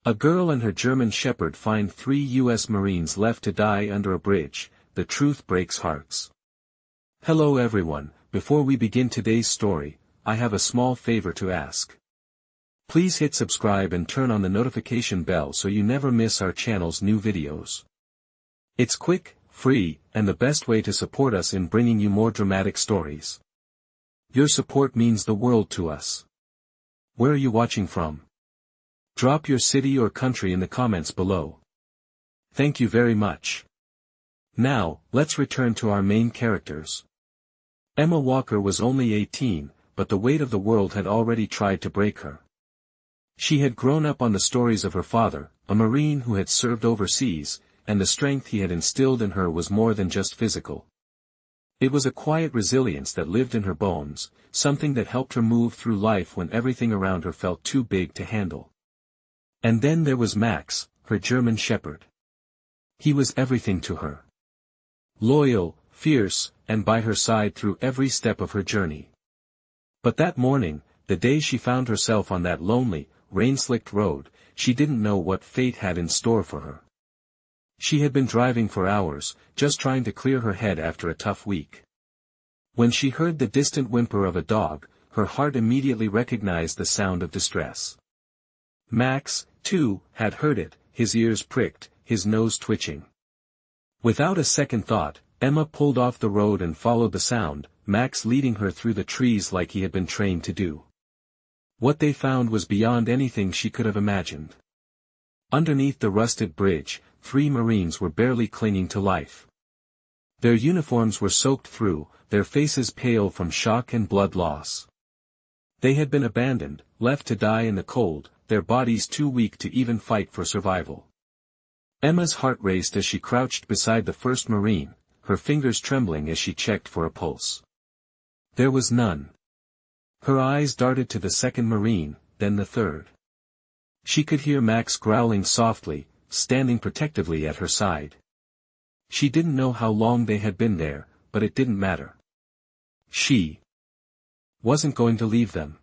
A girl and her German Shepherd find 3 U.S. Marines left to die under a bridge. The truth breaks hearts. Hello everyone, before we begin today's story, I have a small favor to ask. Please hit subscribe and turn on the notification bell so you never miss our channel's new videos. It's quick, free, and the best way to support us in bringing you more dramatic stories. Your support means the world to us. Where are you watching from? Drop your city or country in the comments below. Thank you very much. Now, let's return to our main characters. Emma Walker was only 18, but the weight of the world had already tried to break her. She had grown up on the stories of her father, a Marine who had served overseas, and the strength he had instilled in her was more than just physical. It was a quiet resilience that lived in her bones, something that helped her move through life when everything around her felt too big to handle. And then there was Max, her German Shepherd. He was everything to her. Loyal, fierce, and by her side through every step of her journey. But that morning, the day she found herself on that lonely, rain-slicked road, she didn't know what fate had in store for her. She had been driving for hours, just trying to clear her head after a tough week. When she heard the distant whimper of a dog, her heart immediately recognized the sound of distress. Max, too, had heard it, his ears pricked, his nose twitching. Without a second thought, Emma pulled off the road and followed the sound, Max leading her through the trees like he had been trained to do. What they found was beyond anything she could have imagined. Underneath the rusted bridge, 3 Marines were barely clinging to life. Their uniforms were soaked through, their faces pale from shock and blood loss. They had been abandoned, left to die in the cold, their bodies too weak to even fight for survival. Emma's heart raced as she crouched beside the first Marine, her fingers trembling as she checked for a pulse. There was none. Her eyes darted to the second Marine, then the third. She could hear Max growling softly, standing protectively at her side. She didn't know how long they had been there, but it didn't matter. She wasn't going to leave them.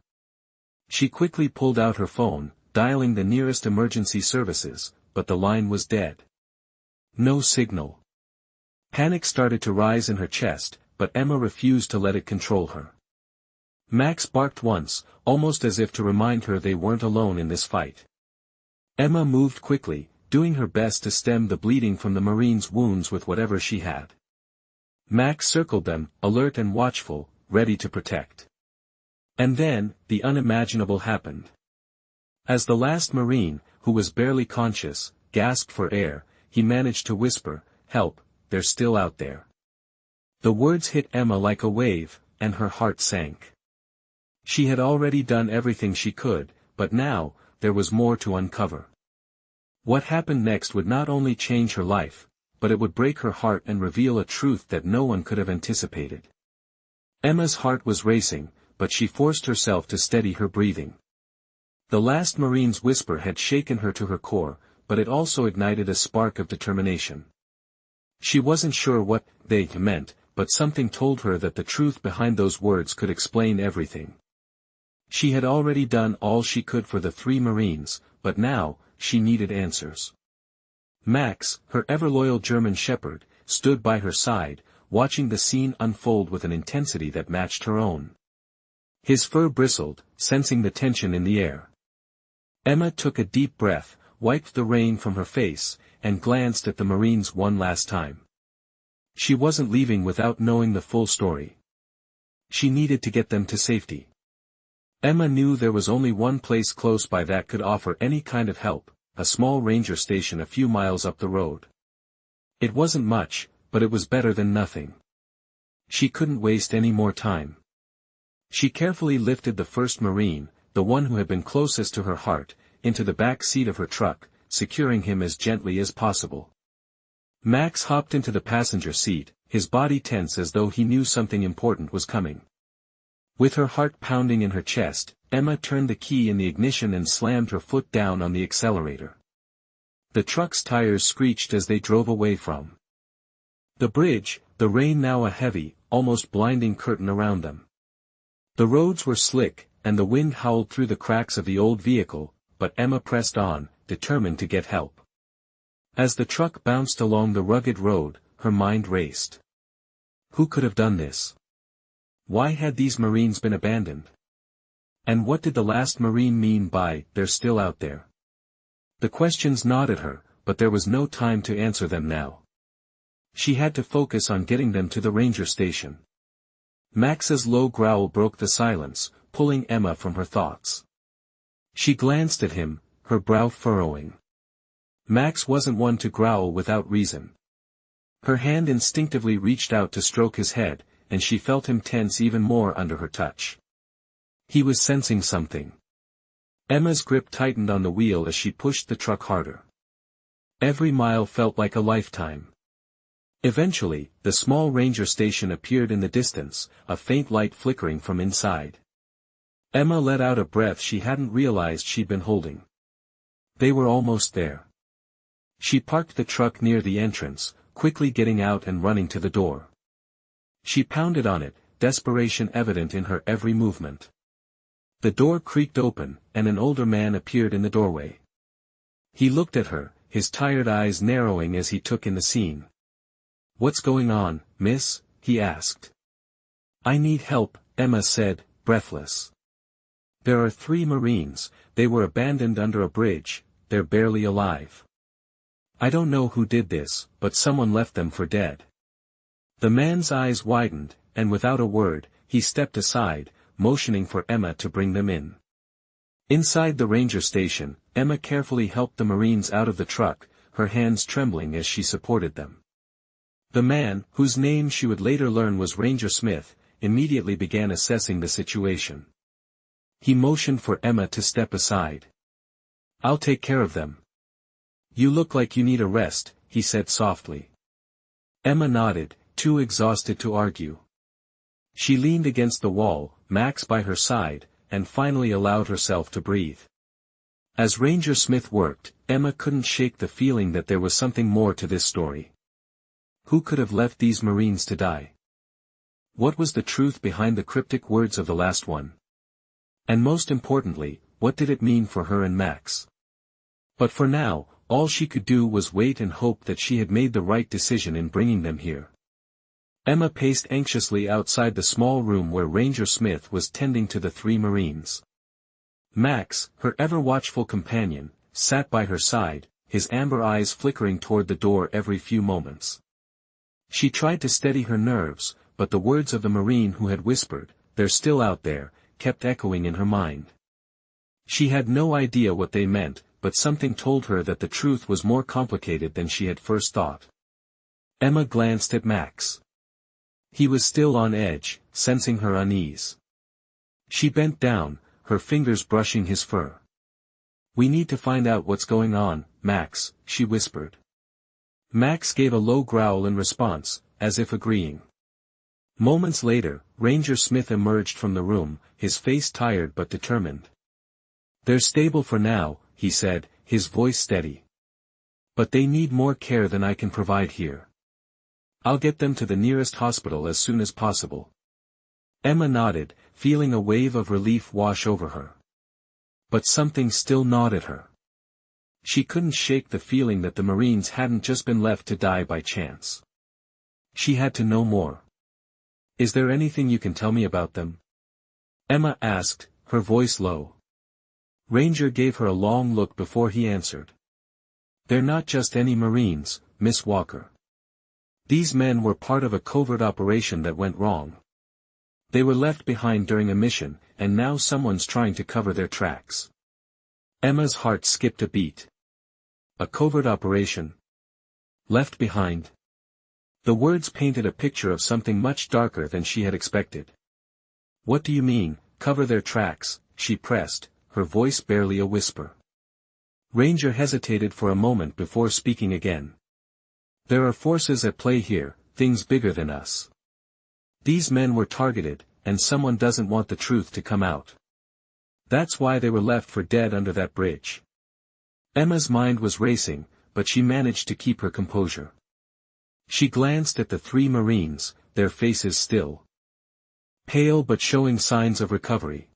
She quickly pulled out her phone, dialing the nearest emergency services, but the line was dead. No signal. Panic started to rise in her chest, but Emma refused to let it control her. Max barked once, almost as if to remind her they weren't alone in this fight. Emma moved quickly, doing her best to stem the bleeding from the Marine's wounds with whatever she had. Max circled them, alert and watchful, ready to protect. And then, the unimaginable happened. As the last Marine, who was barely conscious, gasped for air, he managed to whisper, "Help, they're still out there." The words hit Emma like a wave, and her heart sank. She had already done everything she could, but now, there was more to uncover. What happened next would not only change her life, but it would break her heart and reveal a truth that no one could have anticipated. Emma's heart was racing, but she forced herself to steady her breathing. The last Marine's whisper had shaken her to her core, but it also ignited a spark of determination. She wasn't sure what they meant, but something told her that the truth behind those words could explain everything. She had already done all she could for the 3 Marines, but now, she needed answers. Max, her ever-loyal German Shepherd, stood by her side, watching the scene unfold with an intensity that matched her own. His fur bristled, sensing the tension in the air. Emma took a deep breath, wiped the rain from her face, and glanced at the Marines one last time. She wasn't leaving without knowing the full story. She needed to get them to safety. Emma knew there was only one place close by that could offer any kind of help, a small ranger station a few miles up the road. It wasn't much, but it was better than nothing. She couldn't waste any more time. She carefully lifted the first Marine, the one who had been closest to her heart, into the back seat of her truck, securing him as gently as possible. Max hopped into the passenger seat, his body tense as though he knew something important was coming. With her heart pounding in her chest, Emma turned the key in the ignition and slammed her foot down on the accelerator. The truck's tires screeched as they drove away from the bridge, the rain now a heavy, almost blinding curtain around them. The roads were slick, and the wind howled through the cracks of the old vehicle, but Emma pressed on, determined to get help. As the truck bounced along the rugged road, her mind raced. Who could have done this? Why had these Marines been abandoned? And what did the last Marine mean by, "They're still out there"? The questions gnawed at her, but there was no time to answer them now. She had to focus on getting them to the ranger station. Max's low growl broke the silence, pulling Emma from her thoughts. She glanced at him, her brow furrowing. Max wasn't one to growl without reason. Her hand instinctively reached out to stroke his head, and she felt him tense even more under her touch. He was sensing something. Emma's grip tightened on the wheel as she pushed the truck harder. Every mile felt like a lifetime. Eventually, the small ranger station appeared in the distance, a faint light flickering from inside. Emma let out a breath she hadn't realized she'd been holding. They were almost there. She parked the truck near the entrance, quickly getting out and running to the door. She pounded on it, desperation evident in her every movement. The door creaked open, and an older man appeared in the doorway. He looked at her, his tired eyes narrowing as he took in the scene. "What's going on, miss?" he asked. "I need help," Emma said, breathless. "There are 3 Marines, they were abandoned under a bridge, they're barely alive. I don't know who did this, but someone left them for dead." The man's eyes widened, and without a word, he stepped aside, motioning for Emma to bring them in. Inside the ranger station, Emma carefully helped the Marines out of the truck, her hands trembling as she supported them. The man, whose name she would later learn was Ranger Smith, immediately began assessing the situation. He motioned for Emma to step aside. "I'll take care of them." "You look like you need a rest," he said softly. Emma nodded, too exhausted to argue. She leaned against the wall, Max by her side, and finally allowed herself to breathe. As Ranger Smith worked, Emma couldn't shake the feeling that there was something more to this story. Who could have left these Marines to die? What was the truth behind the cryptic words of the last one? And most importantly, what did it mean for her and Max? But for now, all she could do was wait and hope that she had made the right decision in bringing them here. Emma paced anxiously outside the small room where Ranger Smith was tending to the 3 Marines. Max, her ever-watchful companion, sat by her side, his amber eyes flickering toward the door every few moments. She tried to steady her nerves, but the words of the Marine who had whispered, "They're still out there," kept echoing in her mind. She had no idea what they meant, but something told her that the truth was more complicated than she had first thought. Emma glanced at Max. He was still on edge, sensing her unease. She bent down, her fingers brushing his fur. "We need to find out what's going on, Max," she whispered. Max gave a low growl in response, as if agreeing. Moments later, Ranger Smith emerged from the room, his face tired but determined. "They're stable for now," he said, his voice steady. "But they need more care than I can provide here. I'll get them to the nearest hospital as soon as possible." Emma nodded, feeling a wave of relief wash over her. But something still gnawed at her. She couldn't shake the feeling that the Marines hadn't just been left to die by chance. She had to know more. "Is there anything you can tell me about them?" Emma asked, her voice low. Ranger gave her a long look before he answered. "They're not just any Marines, Miss Walker. These men were part of a covert operation that went wrong. They were left behind during a mission, and now someone's trying to cover their tracks." Emma's heart skipped a beat. A covert operation? Left behind? The words painted a picture of something much darker than she had expected. "What do you mean, cover their tracks?" she pressed, her voice barely a whisper. Ranger hesitated for a moment before speaking again. "There are forces at play here, things bigger than us. These men were targeted, and someone doesn't want the truth to come out. That's why they were left for dead under that bridge." Emma's mind was racing, but she managed to keep her composure. She glanced at the 3 Marines, their faces still pale but showing signs of recovery.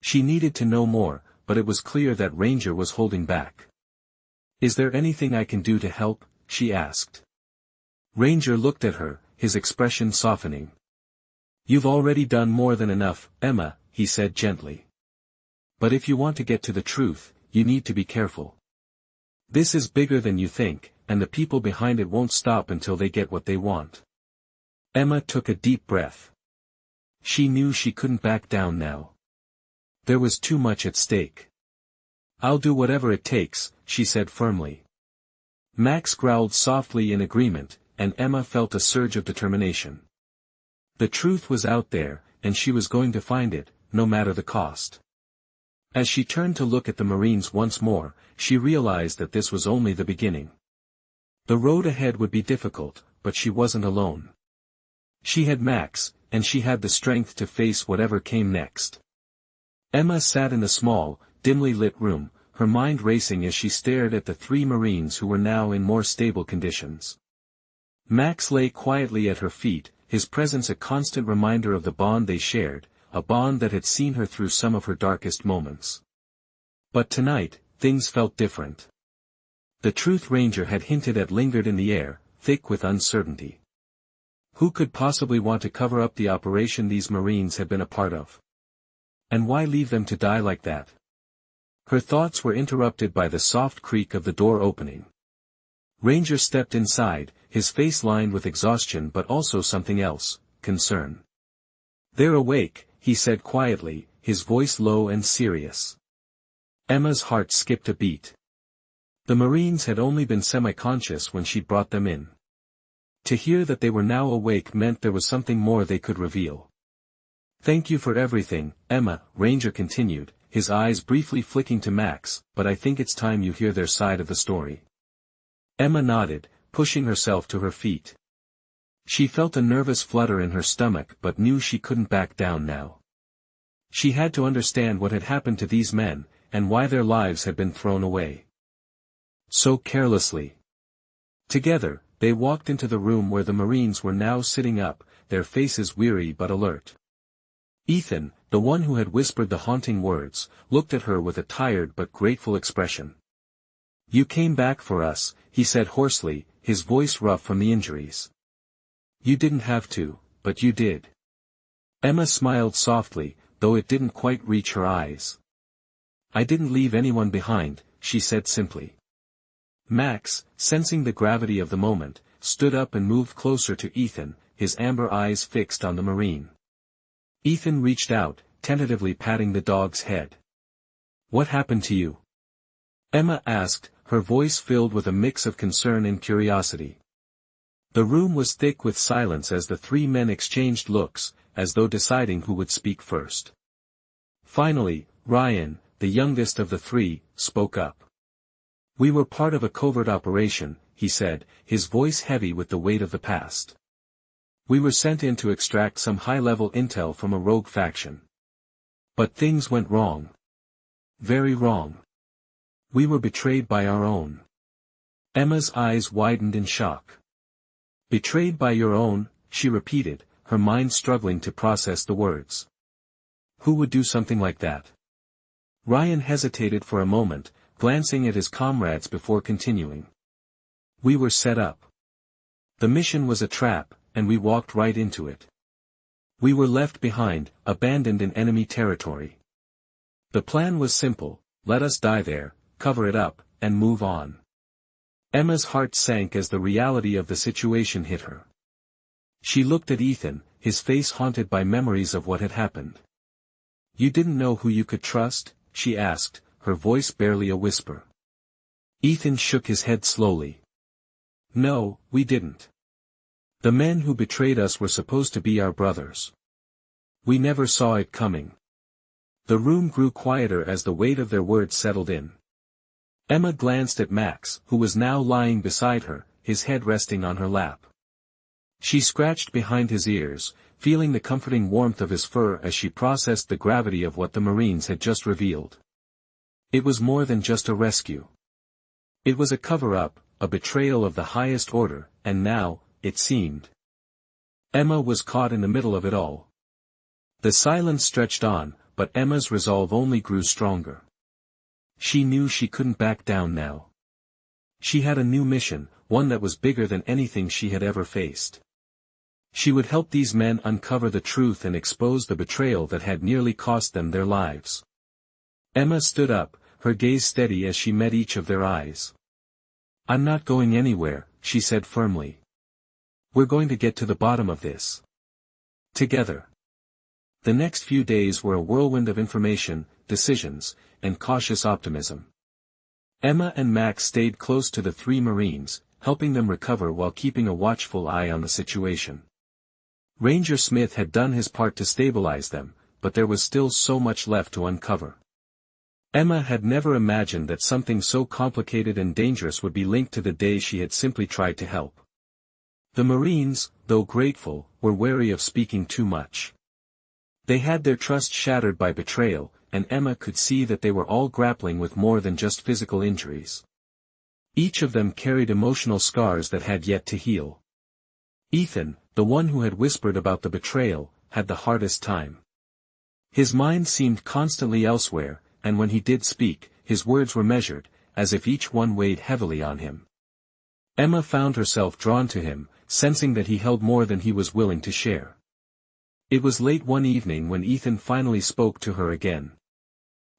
She needed to know more, but it was clear that Ranger was holding back. Is there anything I can do to help? She asked. Ranger looked at her, his expression softening. You've already done more than enough, Emma, he said gently. But if you want to get to the truth, you need to be careful. This is bigger than you think, and the people behind it won't stop until they get what they want. Emma took a deep breath. She knew she couldn't back down now. There was too much at stake. I'll do whatever it takes, she said firmly. Max growled softly in agreement, and Emma felt a surge of determination. The truth was out there, and she was going to find it, no matter the cost. As she turned to look at the Marines once more, she realized that this was only the beginning. The road ahead would be difficult, but she wasn't alone. She had Max, and she had the strength to face whatever came next. Emma sat in the small, dimly lit room, her mind racing as she stared at the three Marines who were now in more stable conditions. Max lay quietly at her feet, his presence a constant reminder of the bond they shared, a bond that had seen her through some of her darkest moments. But tonight, things felt different. The truth Ranger had hinted at lingered in the air, thick with uncertainty. Who could possibly want to cover up the operation these Marines had been a part of? And why leave them to die like that? Her thoughts were interrupted by the soft creak of the door opening. Ranger stepped inside, his face lined with exhaustion but also something else, concern. They're awake, he said quietly, his voice low and serious. Emma's heart skipped a beat. The Marines had only been semi-conscious when she brought them in. To hear that they were now awake meant there was something more they could reveal. Thank you for everything, Emma, Ranger continued, his eyes briefly flicking to Max, but I think it's time you hear their side of the story. Emma nodded, pushing herself to her feet. She felt a nervous flutter in her stomach but knew she couldn't back down now. She had to understand what had happened to these men, and why their lives had been thrown away so carelessly. Together, they walked into the room where the Marines were now sitting up, their faces weary but alert. Ethan, the one who had whispered the haunting words, looked at her with a tired but grateful expression. You came back for us, he said hoarsely, his voice rough from the injuries. You didn't have to, but you did. Emma smiled softly, though it didn't quite reach her eyes. I didn't leave anyone behind, she said simply. Max, sensing the gravity of the moment, stood up and moved closer to Ethan, his amber eyes fixed on the Marine. Ethan reached out, tentatively patting the dog's head. What happened to you? Emma asked, her voice filled with a mix of concern and curiosity. The room was thick with silence as the three men exchanged looks, as though deciding who would speak first. Finally, Ryan, the youngest of the three, spoke up. We were part of a covert operation, he said, his voice heavy with the weight of the past. We were sent in to extract some high-level intel from a rogue faction. But things went wrong. Very wrong. We were betrayed by our own. Emma's eyes widened in shock. Betrayed by your own, she repeated, her mind struggling to process the words. Who would do something like that? Ryan hesitated for a moment, glancing at his comrades before continuing. We were set up. The mission was a trap, and we walked right into it. We were left behind, abandoned in enemy territory. The plan was simple, let us die there, cover it up, and move on. Emma's heart sank as the reality of the situation hit her. She looked at Ethan, his face haunted by memories of what had happened. You didn't know who you could trust? She asked, her voice barely a whisper. Ethan shook his head slowly. No, we didn't. The men who betrayed us were supposed to be our brothers. We never saw it coming. The room grew quieter as the weight of their words settled in. Emma glanced at Max, who was now lying beside her, his head resting on her lap. She scratched behind his ears, feeling the comforting warmth of his fur as she processed the gravity of what the Marines had just revealed. It was more than just a rescue. It was a cover-up, a betrayal of the highest order, and now, it seemed, Emma was caught in the middle of it all. The silence stretched on, but Emma's resolve only grew stronger. She knew she couldn't back down now. She had a new mission, one that was bigger than anything she had ever faced. She would help these men uncover the truth and expose the betrayal that had nearly cost them their lives. Emma stood up, her gaze steady as she met each of their eyes. "I'm not going anywhere," she said firmly. "We're going to get to the bottom of this. Together." The next few days were a whirlwind of information, decisions, and cautious optimism. Emma and Max stayed close to the three Marines, helping them recover while keeping a watchful eye on the situation. Ranger Smith had done his part to stabilize them, but there was still so much left to uncover. Emma had never imagined that something so complicated and dangerous would be linked to the day she had simply tried to help. The Marines, though grateful, were wary of speaking too much. They had their trust shattered by betrayal, and Emma could see that they were all grappling with more than just physical injuries. Each of them carried emotional scars that had yet to heal. Ethan, the one who had whispered about the betrayal, had the hardest time. His mind seemed constantly elsewhere, and when he did speak, his words were measured, as if each one weighed heavily on him. Emma found herself drawn to him, sensing that he held more than he was willing to share. It was late one evening when Ethan finally spoke to her again.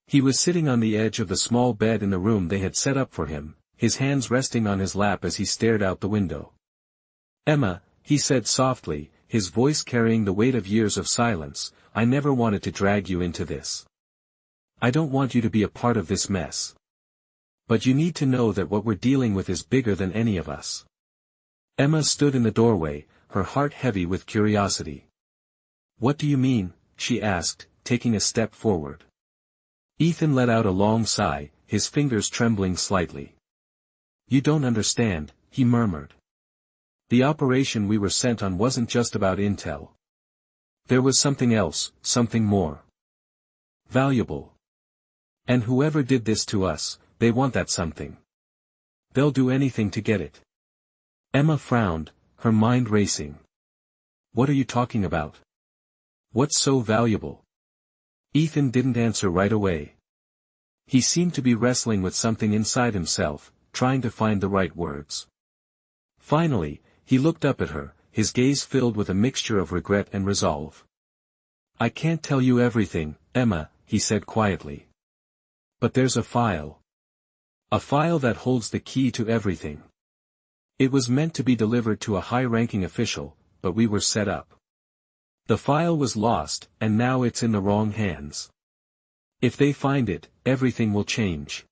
He was sitting on the edge of the small bed in the room they had set up for him, his hands resting on his lap as he stared out the window. "Emma," he said softly, his voice carrying the weight of years of silence, "I never wanted to drag you into this. I don't want you to be a part of this mess. But you need to know that what we're dealing with is bigger than any of us." Emma stood in the doorway, her heart heavy with curiosity. "What do you mean?" she asked, taking a step forward. Ethan let out a long sigh, his fingers trembling slightly. "You don't understand," he murmured. "The operation we were sent on wasn't just about intel. There was something else, something more valuable. And whoever did this to us, they want that something. They'll do anything to get it." Emma frowned, her mind racing. "What are you talking about? What's so valuable?" Ethan didn't answer right away. He seemed to be wrestling with something inside himself, trying to find the right words. Finally, he looked up at her, his gaze filled with a mixture of regret and resolve. "I can't tell you everything, Emma," he said quietly. "But there's a file. A file that holds the key to everything. It was meant to be delivered to a high-ranking official, but we were set up. The file was lost, and now it's in the wrong hands. If they find it, everything will change.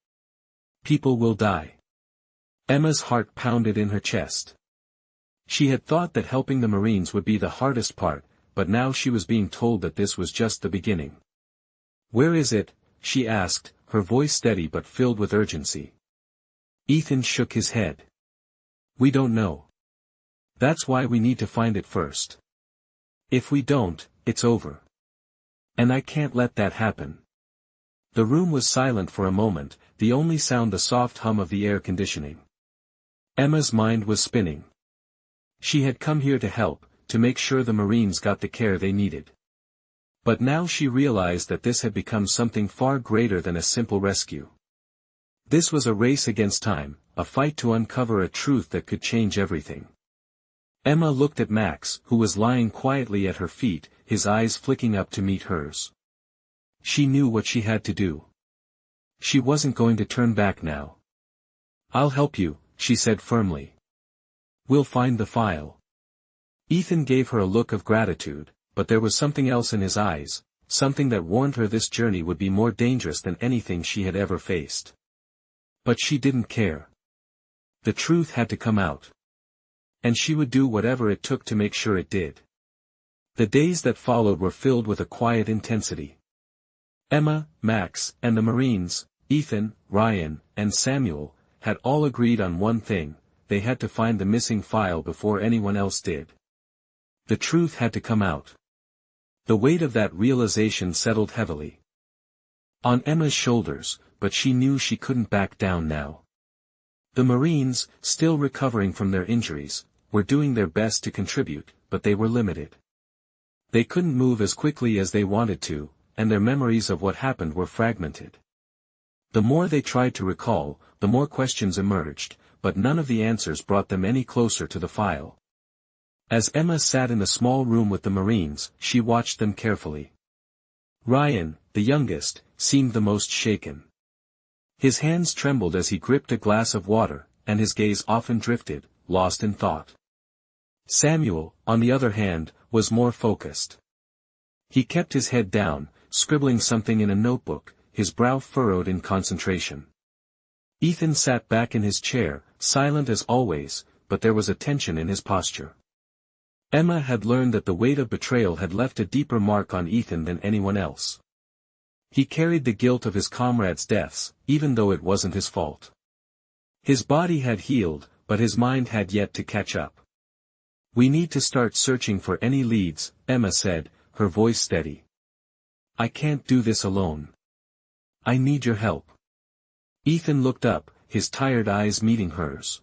People will die." Emma's heart pounded in her chest. She had thought that helping the Marines would be the hardest part, but now she was being told that this was just the beginning. "Where is it?" she asked, her voice steady but filled with urgency. Ethan shook his head. "We don't know. That's why we need to find it first. If we don't, it's over. And I can't let that happen." The room was silent for a moment, the only sound the soft hum of the air conditioning. Emma's mind was spinning. She had come here to help, to make sure the Marines got the care they needed. But now she realized that this had become something far greater than a simple rescue. This was a race against time, a fight to uncover a truth that could change everything. Emma looked at Max, who was lying quietly at her feet, his eyes flicking up to meet hers. She knew what she had to do. She wasn't going to turn back now. "I'll help you," she said firmly. "We'll find the file." Ethan gave her a look of gratitude, but there was something else in his eyes, something that warned her this journey would be more dangerous than anything she had ever faced. But she didn't care. The truth had to come out. And she would do whatever it took to make sure it did. The days that followed were filled with a quiet intensity. Emma, Max, and the Marines, Ethan, Ryan, and Samuel, had all agreed on one thing: they had to find the missing file before anyone else did. The truth had to come out. The weight of that realization settled heavily on Emma's shoulders, but she knew she couldn't back down now. The Marines, still recovering from their injuries, were doing their best to contribute, but they were limited. They couldn't move as quickly as they wanted to, and their memories of what happened were fragmented. The more they tried to recall, the more questions emerged, but none of the answers brought them any closer to the file. As Emma sat in the small room with the Marines, she watched them carefully. Ryan, the youngest, seemed the most shaken. His hands trembled as he gripped a glass of water, and his gaze often drifted, lost in thought. Samuel, on the other hand, was more focused. He kept his head down, scribbling something in a notebook, his brow furrowed in concentration. Ethan sat back in his chair, silent as always, but there was a tension in his posture. Emma had learned that the weight of betrayal had left a deeper mark on Ethan than anyone else. He carried the guilt of his comrades' deaths, even though it wasn't his fault. His body had healed, but his mind had yet to catch up. "We need to start searching for any leads," Emma said, her voice steady. "I can't do this alone. I need your help." Ethan looked up, his tired eyes meeting hers.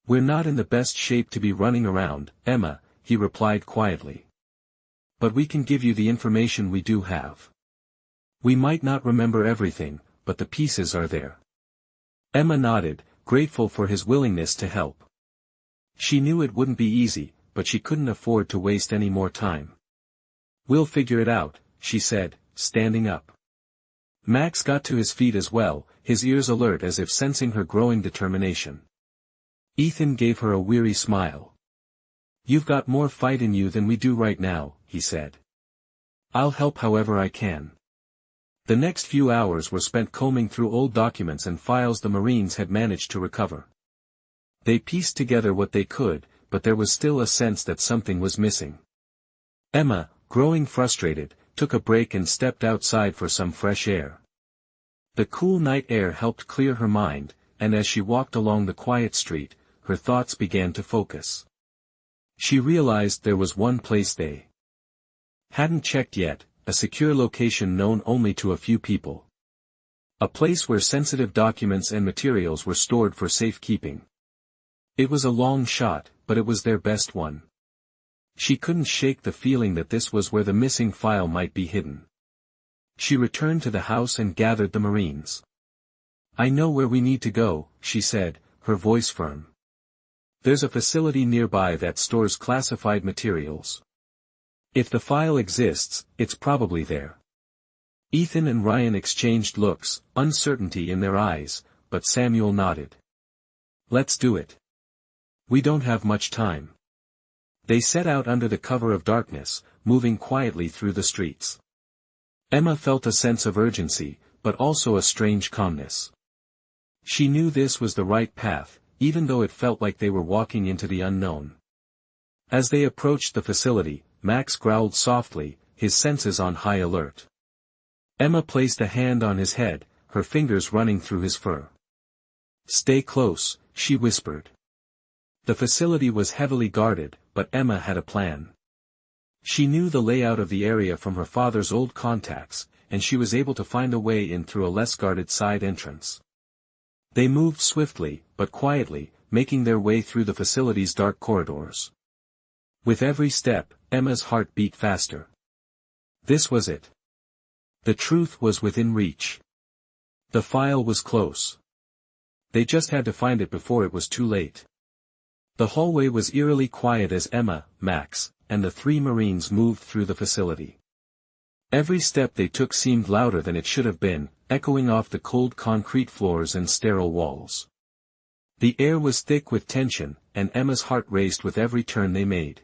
"We're not in the best shape to be running around, Emma," he replied quietly. "But we can give you the information we do have. We might not remember everything, but the pieces are there." Emma nodded, grateful for his willingness to help. She knew it wouldn't be easy, but she couldn't afford to waste any more time. "We'll figure it out," she said, standing up. Max got to his feet as well, his ears alert as if sensing her growing determination. Ethan gave her a weary smile. "You've got more fight in you than we do right now," he said. "I'll help however I can." The next few hours were spent combing through old documents and files the Marines had managed to recover. They pieced together what they could, but there was still a sense that something was missing. Emma, growing frustrated, took a break and stepped outside for some fresh air. The cool night air helped clear her mind, and as she walked along the quiet street, her thoughts began to focus. She realized there was one place they hadn't checked yet, a secure location known only to a few people. A place where sensitive documents and materials were stored for safekeeping. It was a long shot, but it was their best one. She couldn't shake the feeling that this was where the missing file might be hidden. She returned to the house and gathered the Marines. "I know where we need to go," she said, her voice firm. "There's a facility nearby that stores classified materials. If the file exists, it's probably there." Ethan and Ryan exchanged looks, uncertainty in their eyes, but Samuel nodded. "Let's do it. We don't have much time." They set out under the cover of darkness, moving quietly through the streets. Emma felt a sense of urgency, but also a strange calmness. She knew this was the right path, even though it felt like they were walking into the unknown. As they approached the facility, Max growled softly, his senses on high alert. Emma placed a hand on his head, her fingers running through his fur. "Stay close," she whispered. The facility was heavily guarded, but Emma had a plan. She knew the layout of the area from her father's old contacts, and she was able to find a way in through a less guarded side entrance. They moved swiftly, but quietly, making their way through the facility's dark corridors. With every step, Emma's heart beat faster. This was it. The truth was within reach. The file was close. They just had to find it before it was too late. The hallway was eerily quiet as Emma, Max, and the three Marines moved through the facility. Every step they took seemed louder than it should have been, echoing off the cold concrete floors and sterile walls. The air was thick with tension, and Emma's heart raced with every turn they made.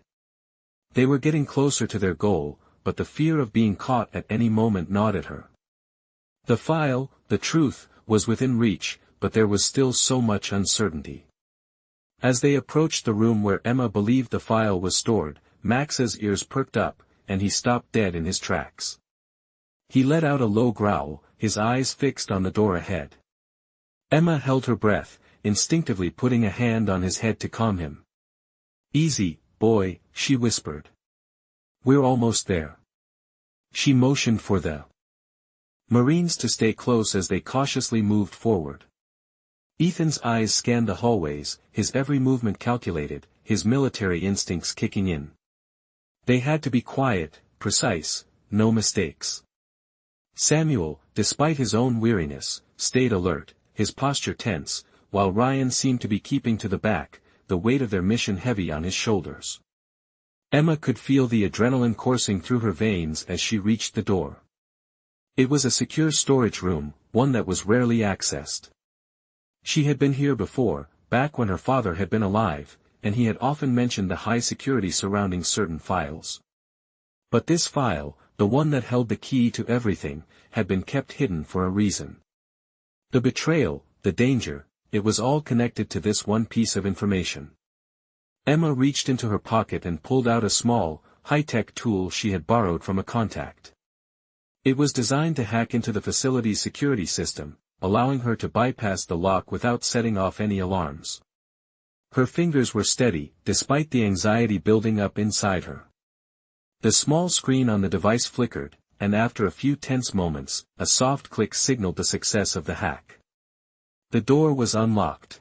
They were getting closer to their goal, but the fear of being caught at any moment gnawed at her. The file, the truth, was within reach, but there was still so much uncertainty. As they approached the room where Emma believed the file was stored, Max's ears perked up, and he stopped dead in his tracks. He let out a low growl, his eyes fixed on the door ahead. Emma held her breath, instinctively putting a hand on his head to calm him. "Easy, boy," she whispered. "We're almost there." She motioned for the Marines to stay close as they cautiously moved forward. Ethan's eyes scanned the hallways, his every movement calculated, his military instincts kicking in. They had to be quiet, precise, no mistakes. Samuel, despite his own weariness, stayed alert, his posture tense, while Ryan seemed to be keeping to the back, the weight of their mission heavy on his shoulders. Emma could feel the adrenaline coursing through her veins as she reached the door. It was a secure storage room, one that was rarely accessed. She had been here before, back when her father had been alive, and he had often mentioned the high security surrounding certain files. But this file, the one that held the key to everything, had been kept hidden for a reason. The betrayal, the danger, it was all connected to this one piece of information. Emma reached into her pocket and pulled out a small, high-tech tool she had borrowed from a contact. It was designed to hack into the facility's security system, allowing her to bypass the lock without setting off any alarms. Her fingers were steady, despite the anxiety building up inside her. The small screen on the device flickered, and after a few tense moments, a soft click signaled the success of the hack. The door was unlocked.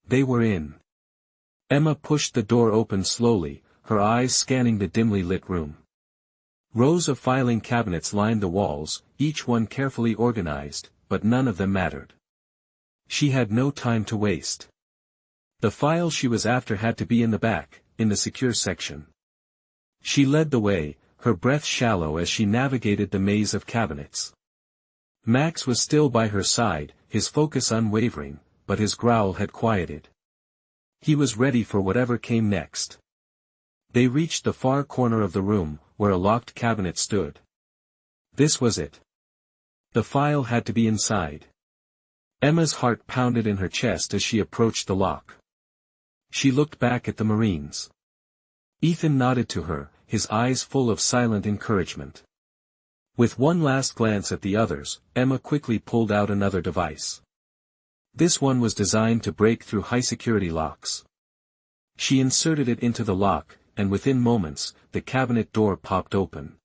They were in. Emma pushed the door open slowly, her eyes scanning the dimly lit room. Rows of filing cabinets lined the walls, each one carefully organized, but none of them mattered. She had no time to waste. The file she was after had to be in the back, in the secure section. She led the way, her breath shallow as she navigated the maze of cabinets. Max was still by her side, his focus unwavering, but his growl had quieted. He was ready for whatever came next. They reached the far corner of the room, where a locked cabinet stood. This was it. The file had to be inside. Emma's heart pounded in her chest as she approached the lock. She looked back at the Marines. Ethan nodded to her, his eyes full of silent encouragement. With one last glance at the others, Emma quickly pulled out another device. This one was designed to break through high-security locks. She inserted it into the lock, and within moments, the cabinet door popped open.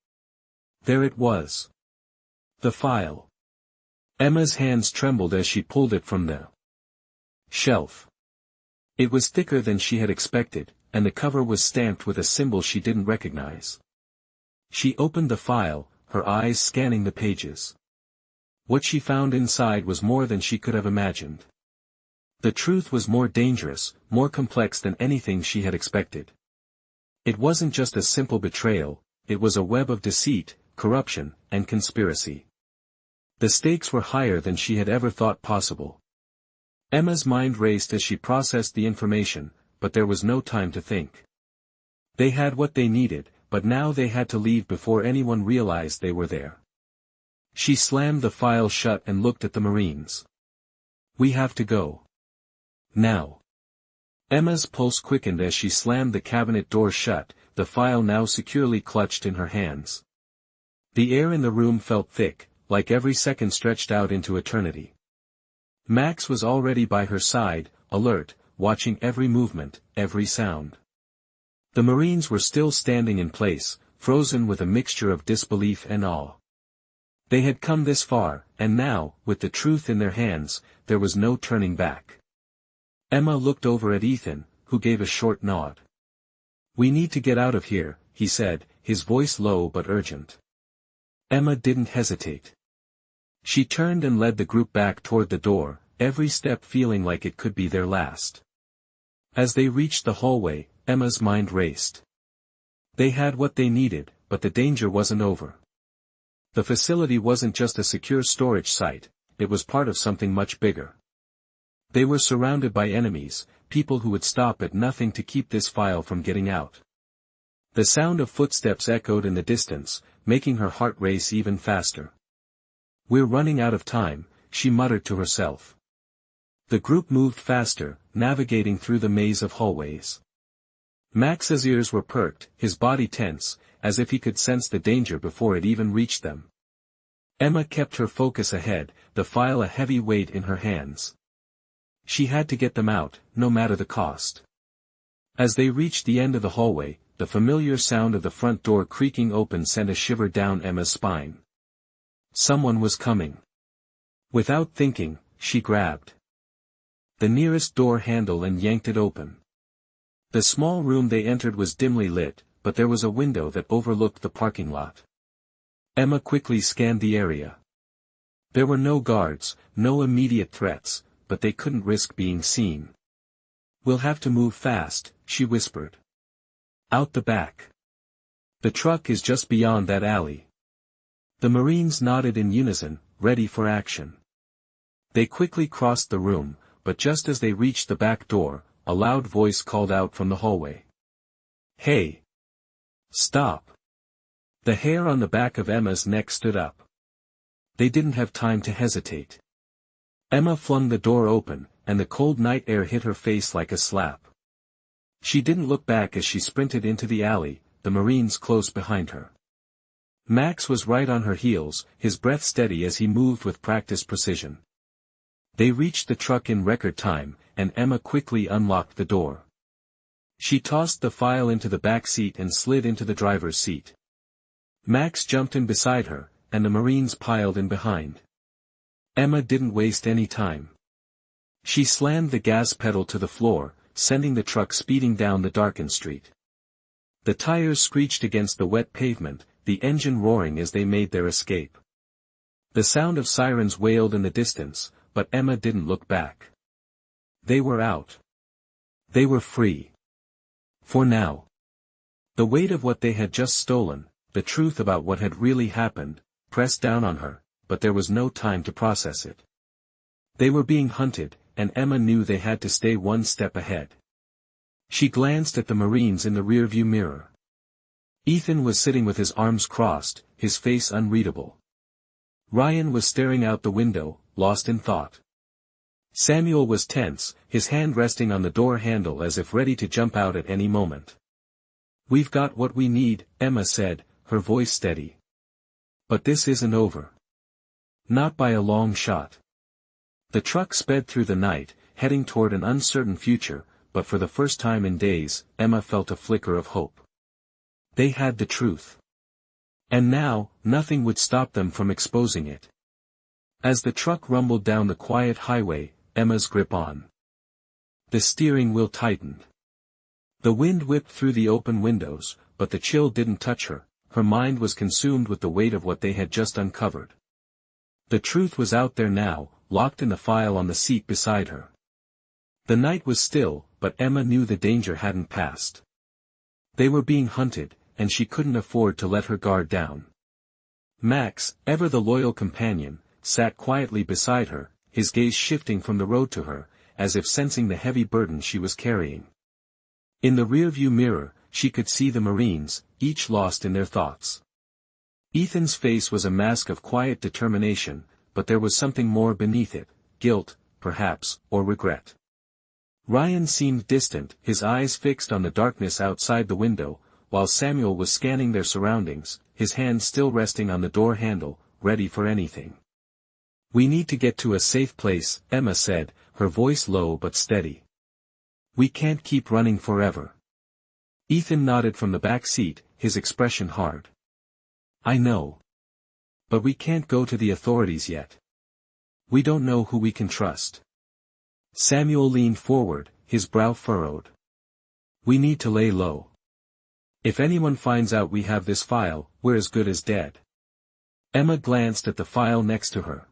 There it was. The file. Emma's hands trembled as she pulled it from the shelf. It was thicker than she had expected, and the cover was stamped with a symbol she didn't recognize. She opened the file, her eyes scanning the pages. What she found inside was more than she could have imagined. The truth was more dangerous, more complex than anything she had expected. It wasn't just a simple betrayal, it was a web of deceit, corruption, and conspiracy. The stakes were higher than she had ever thought possible. Emma's mind raced as she processed the information, but there was no time to think. They had what they needed, but now they had to leave before anyone realized they were there. She slammed the file shut and looked at the Marines. "We have to go. Now." Emma's pulse quickened as she slammed the cabinet door shut, the file now securely clutched in her hands. The air in the room felt thick, like every second stretched out into eternity. Max was already by her side, alert, watching every movement, every sound. The Marines were still standing in place, frozen with a mixture of disbelief and awe. They had come this far, and now, with the truth in their hands, there was no turning back. Emma looked over at Ethan, who gave a short nod. "We need to get out of here," he said, his voice low but urgent. Emma didn't hesitate. She turned and led the group back toward the door, every step feeling like it could be their last. As they reached the hallway, Emma's mind raced. They had what they needed, but the danger wasn't over. The facility wasn't just a secure storage site, it was part of something much bigger. They were surrounded by enemies, people who would stop at nothing to keep this file from getting out. The sound of footsteps echoed in the distance, making her heart race even faster. "We're running out of time," she muttered to herself. The group moved faster, navigating through the maze of hallways. Max's ears were perked, his body tense, as if he could sense the danger before it even reached them. Emma kept her focus ahead, the file a heavy weight in her hands. She had to get them out, no matter the cost. As they reached the end of the hallway, the familiar sound of the front door creaking open sent a shiver down Emma's spine. Someone was coming. Without thinking, she grabbed the nearest door handle and yanked it open. The small room they entered was dimly lit, but there was a window that overlooked the parking lot. Emma quickly scanned the area. There were no guards, no immediate threats, but they couldn't risk being seen. "We'll have to move fast," she whispered. "Out the back. The truck is just beyond that alley." The Marines nodded in unison, ready for action. They quickly crossed the room, but just as they reached the back door, a loud voice called out from the hallway. "Hey! Stop!" The hair on the back of Emma's neck stood up. They didn't have time to hesitate. Emma flung the door open, and the cold night air hit her face like a slap. She didn't look back as she sprinted into the alley, the Marines close behind her. Max was right on her heels, his breath steady as he moved with practiced precision. They reached the truck in record time, and Emma quickly unlocked the door. She tossed the file into the back seat and slid into the driver's seat. Max jumped in beside her, and the Marines piled in behind. Emma didn't waste any time. She slammed the gas pedal to the floor, sending the truck speeding down the darkened street. The tires screeched against the wet pavement, the engine roaring as they made their escape. The sound of sirens wailed in the distance, but Emma didn't look back. They were out. They were free. For now. The weight of what they had just stolen, the truth about what had really happened, pressed down on her, but there was no time to process it. They were being hunted, and Emma knew they had to stay one step ahead. She glanced at the Marines in the rearview mirror. Ethan was sitting with his arms crossed, his face unreadable. Ryan was staring out the window, lost in thought. Samuel was tense, his hand resting on the door handle as if ready to jump out at any moment. "We've got what we need," Emma said, her voice steady. "But this isn't over. Not by a long shot." The truck sped through the night, heading toward an uncertain future, but for the first time in days, Emma felt a flicker of hope. They had the truth. And now, nothing would stop them from exposing it. As the truck rumbled down the quiet highway, Emma's grip on the steering wheel tightened. The wind whipped through the open windows, but the chill didn't touch her. Her mind was consumed with the weight of what they had just uncovered. The truth was out there now, locked in the file on the seat beside her. The night was still, but Emma knew the danger hadn't passed. They were being hunted, and she couldn't afford to let her guard down. Max, ever the loyal companion, sat quietly beside her, his gaze shifting from the road to her, as if sensing the heavy burden she was carrying. In the rearview mirror, she could see the Marines, each lost in their thoughts. Ethan's face was a mask of quiet determination, but there was something more beneath it, guilt, perhaps, or regret. Ryan seemed distant, his eyes fixed on the darkness outside the window, while Samuel was scanning their surroundings, his hand still resting on the door handle, ready for anything. "We need to get to a safe place," Emma said, her voice low but steady. "We can't keep running forever." Ethan nodded from the back seat, his expression hard. "I know. But we can't go to the authorities yet. We don't know who we can trust." Samuel leaned forward, his brow furrowed. "We need to lay low. If anyone finds out we have this file, we're as good as dead." Emma glanced at the file next to her.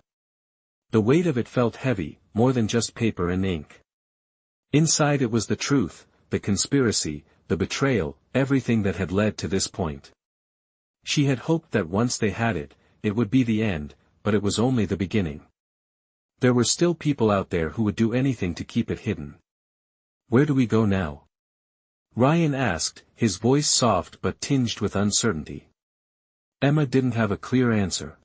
The weight of it felt heavy, more than just paper and ink. Inside it was the truth, the conspiracy, the betrayal, everything that had led to this point. She had hoped that once they had it, it would be the end, but it was only the beginning. There were still people out there who would do anything to keep it hidden. "Where do we go now?" Ryan asked, his voice soft but tinged with uncertainty. Emma didn't have a clear answer.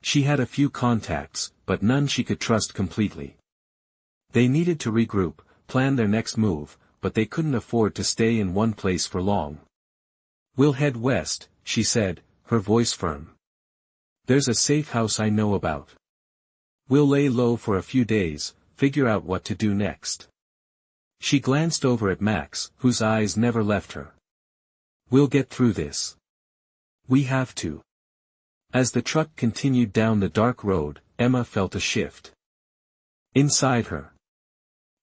She had a few contacts, but none she could trust completely. They needed to regroup, plan their next move, but they couldn't afford to stay in one place for long. "We'll head west," she said, her voice firm. "There's a safe house I know about. We'll lay low for a few days, figure out what to do next." She glanced over at Max, whose eyes never left her. "We'll get through this. We have to." As the truck continued down the dark road, Emma felt a shift inside her.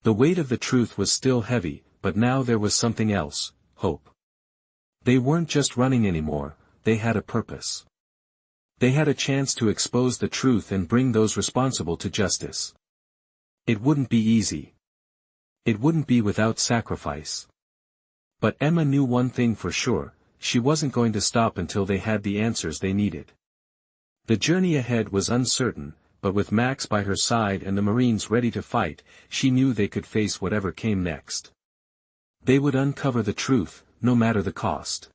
The weight of the truth was still heavy, but now there was something else, hope. They weren't just running anymore, they had a purpose. They had a chance to expose the truth and bring those responsible to justice. It wouldn't be easy. It wouldn't be without sacrifice. But Emma knew one thing for sure, she wasn't going to stop until they had the answers they needed. The journey ahead was uncertain, but with Max by her side and the Marines ready to fight, she knew they could face whatever came next. They would uncover the truth, no matter the cost.